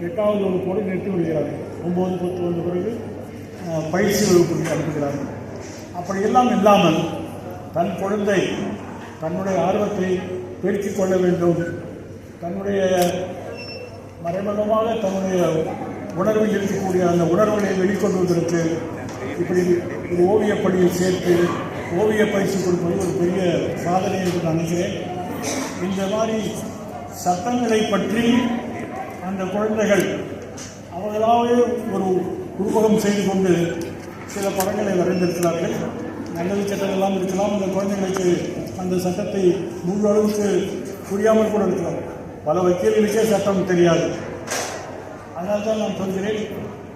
8வது வகுப்போடு நிறுத்தி விடுகிறார்கள். 9, 10 வந்த பிறகு பயிற்சி வகுப்புக்கு அனுப்புகிறார்கள். அப்படியெல்லாம் இல்லாமல் தன் குழந்தை தன்னுடைய ஆர்வத்தை பெருக்கிக் கொள்ள வேண்டும், தன்னுடைய மறைமுகமாக தன்னுடைய உணர்வில் இருக்கக்கூடிய அந்த உணர்வுகளை வெளிக்கொண்டுவதற்கு இப்படி ஒரு ஓவியப் பள்ளியில் சேர்த்து ஓவிய பயிற்சி கொடுப்பது ஒரு பெரிய சாதனை என்று நான் நினைக்கிறேன். இந்த மாதிரி சட்டங்களை பற்றி அந்த குழந்தைகள் அவர்களாகவே ஒரு உருவகம் செய்து கொண்டு சில படங்களை வரைந்திருக்கிறார்கள். நல்லது கெட்டதெல்லாம் இருக்கலாம். அந்த குழந்தைகளுக்கு அந்த சட்டத்தை முழு அளவுக்கு புரியாமல் கூட இருக்கலாம். பல வக்கீல்களுக்கே சட்டம் தெரியாது. அதனால் தான் நான் சொல்கிறேன்,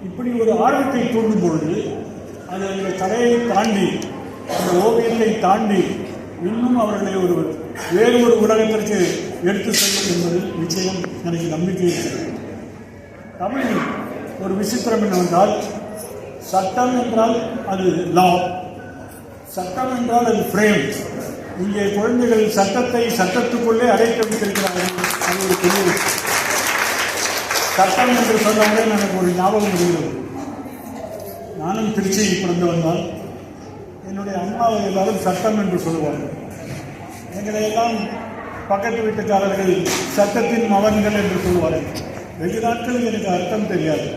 இப்படி ஒரு ஆர்வத்தை தூண்டும் பொழுது அது அந்த கலையை தாண்டி அந்த ஓவியத்தை தாண்டி இன்னும் அவர்களை வேறு ஒரு உலகத்திற்கு எடுத்து செல்லும் என்பதில் நிச்சயம் எனக்கு நம்பிக்கை இருக்கிறது. தமிழில் ஒரு விசித்திரம் என்னவென்றால், சட்டம் என்றால் அது லா, சட்டம் என்றால் அது ஃப்ரேம். இங்கே குழந்தைகள் சட்டத்தை சட்டத்துக்குள்ளே அடைத்து வைத்திருக்கிறார்கள். அது ஒரு பெரிய சட்டம் என்று சொன்னாலே எனக்கு ஒரு ஞாபகம் இருக்கிறது. நானும் திருச்சியில் பிறந்தவன் தான். என்னுடைய அம்மாவை எல்லாரும் சட்டம் என்று சொல்லுவார்கள். எங்களை எல்லாம் பக்கத்து வீட்டுக்காரர்கள் சட்டத்தின் மகன்கள் என்று சொல்லுவார்கள். வெகு நாட்கள் எனக்கு அர்த்தம் தெரியாது.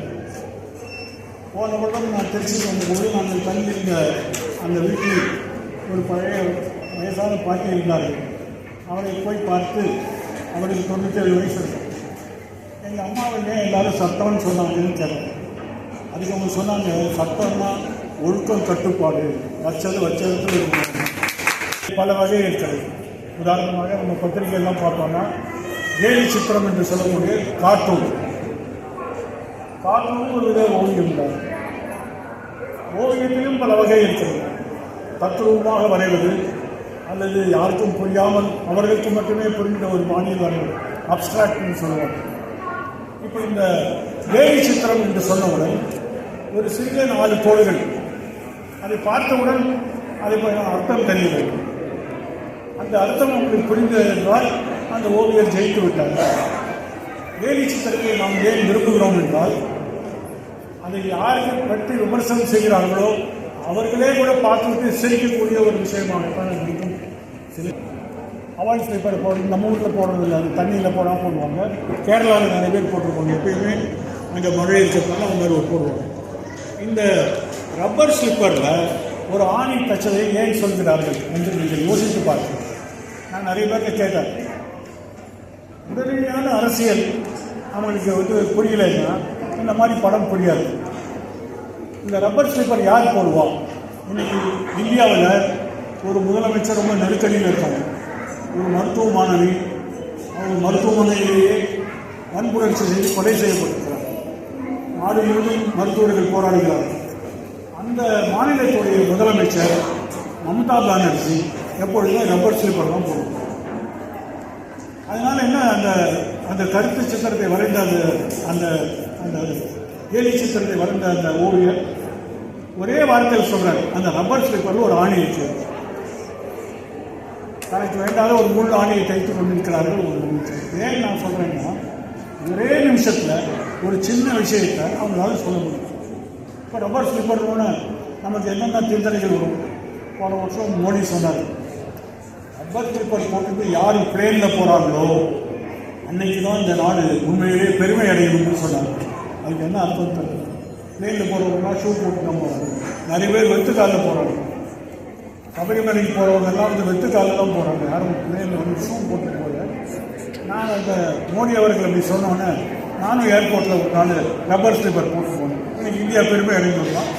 போன வருடம் நான் திருச்சிக்கு வந்தபோது நாங்கள் தங்கியிருந்த அந்த வீட்டில் ஒரு பழைய வயசான பாட்டி இருந்தார்கள். அவரை போய் பார்த்து, அவருக்கு 97 வயசு இருக்கும். எங்கள் அம்மாவையே எல்லாரும் சட்டம்னு சொன்னாங்கன்னு கேட்டேன். அதுக்கு அவங்க சொன்னாங்க, சட்டம்னா ஒழுக்கம், கட்டுப்பாடு, வச்சதுக்கு இருக்கும். பல வகை இருக்கிறது. உதாரணமாக நம்ம பத்திரிகையெல்லாம் பார்த்தோம்னா கேலி சித்திரம் என்று சொல்லக்கூடிய கார்ட்டூன் ஒரு வித ஓவியம் தான். ஓவியத்திலும் பல வகை இருக்கிறது. தத்ரூபமாக வரைவது அல்லது யாருக்கும் புரியாமல் அவர்களுக்கு மட்டுமே புரிந்த ஒரு பாணியில் வரைவது, அப்ஸ்ட்ராக்ட்னு சொல்லுவாங்க. இப்போ இந்த கேலி சித்திரம் என்று சொன்னவுடன் ஒரு சிறிய 4 கோடுகள், அதை பார்த்தவுடன் அதை அர்த்தம் தெரியவில்லை. அந்த அர்த்தம் உங்களுக்கு புரிந்தது என்றால் அந்த ஓவியர் ஜெயித்து விட்டார். கேலி சித்திரத்தை நாம் ஏன் விரும்புகிறோம் என்றால், அதை யாருக்கு பற்றி விமர்சனம் செய்கிறார்களோ அவர்களே கூட பார்த்துவிட்டு சிரிக்கக்கூடிய ஒரு விஷயமாகத்தான் இருக்கும். சில அவாய்ட் ஸ்லிப்பர் போடுறது நம்ம ஊரில் போடுறதில்லை, அது தண்ணியில் போடாமல் போடுவாங்க. கேரளாவில் நிறைய பேர் போட்டிருப்பாங்க. எப்பயுமே அங்கே மழை இருக்கிறதுனால அவங்க மாதிரி போடுவாங்க. இந்த ரப்பர் ஸ்லிப்பரில் ஒரு ஆணி தச்சதை ஏன் சொல்கிறார்கள் என்று நீங்கள் யோசித்து பார்க்கணும். நான் நிறைய பேர்கிட்ட கேட்டேன். உடனடியான அரசியல் அவங்களுக்கு புரியலைன்னா இந்த மாதிரி படம் புரியாது. இந்த ரப்பர் ஸ்லிப்பர் யார் போடுவா? இன்னைக்கு இந்தியாவில் ஒரு முதலமைச்சர் ரொம்ப நெருக்கடியில் இருக்காங்க. ஒரு மருத்துவ மாணவி அவங்க மருத்துவமனையிலேயே வன்புணர்ச்சி செய்து கொலை செய்யப்பட்டிருக்கிறார். நாடு முழுவதும் மருத்துவர்கள் போராடுகிறார்கள். அந்த மாநிலத்துடைய முதலமைச்சர் மம்தா பானர்ஜி எப்பொழுதுமே ரப்பர் ஸ்லிப்பர் தான் போடுவாங்க. அதனால் என்ன, அந்த கருத்து சித்திரத்தை வரைந்த அந்த கேலி சித்திரத்தை வரைந்த அந்த ஓவியர் ஒரே வார்த்தையில் சொல்கிறார், அந்த ரப்பர் ஸ்லிப்பரில் ஒரு ஆணி இருக்கு, தனக்கு வேண்டாத ஒரு முள் ஆணியை தைத்து கொண்டிருக்கிறார்கள். ஏன் நான் சொல்கிறேன்னா, ஒரே நிமிஷத்தில் ஒரு சின்ன விஷயத்தை அவங்களால சொல்ல முடியும். இப்போ ரப்பர் ஸ்லிப்பர்னு நமக்கு என்னென்ன சிந்தனைகள் வரும்? போன வருஷம் மோடி சொன்னார், ரப்பர் ஸ்லிப்பர் போட்டுட்டு யார் பிளேனில் போகிறாங்களோ அன்னைக்கு தான் இந்த நாடு உண்மையிலேயே பெருமை அடையணும்னு சொன்னாங்க. அதுக்கு என்ன அர்த்தம் தெரியல. பிளேனில் போகிறவங்கன்னா ஷூ போட்டு தான் போகிறாங்க. நிறைய பேர் வெத்துக்காலில் போகிறாங்க. சபரிமலைக்கு போகிறவங்கெல்லாம் வெத்துக்காலில் தான் போகிறாங்க. யாரும் பிளேனில் ஷூ போட்டு போகல. நான் அந்த மோடி அவர்கள் அப்படி சொன்னோன்னே நானும் ஏர்போர்ட்டில் ஒரு நாள் ரப்பர் ஸ்லிப்பர் போட்டு போனேன். இன்னைக்கு இந்தியா பெருமை அடைந்துள்ளோம்.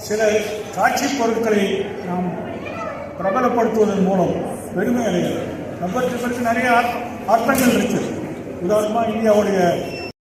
சில காட்சி பொருட்களை நாம் பிரபலப்படுத்துவதன் மூலம் பெருமை அடைகிறது. ரப்பர் ஸ்லிப்பருக்கு நிறைய அர்த்தங்கள் இருக்குது. உதாரணமாக இந்தியாவுடைய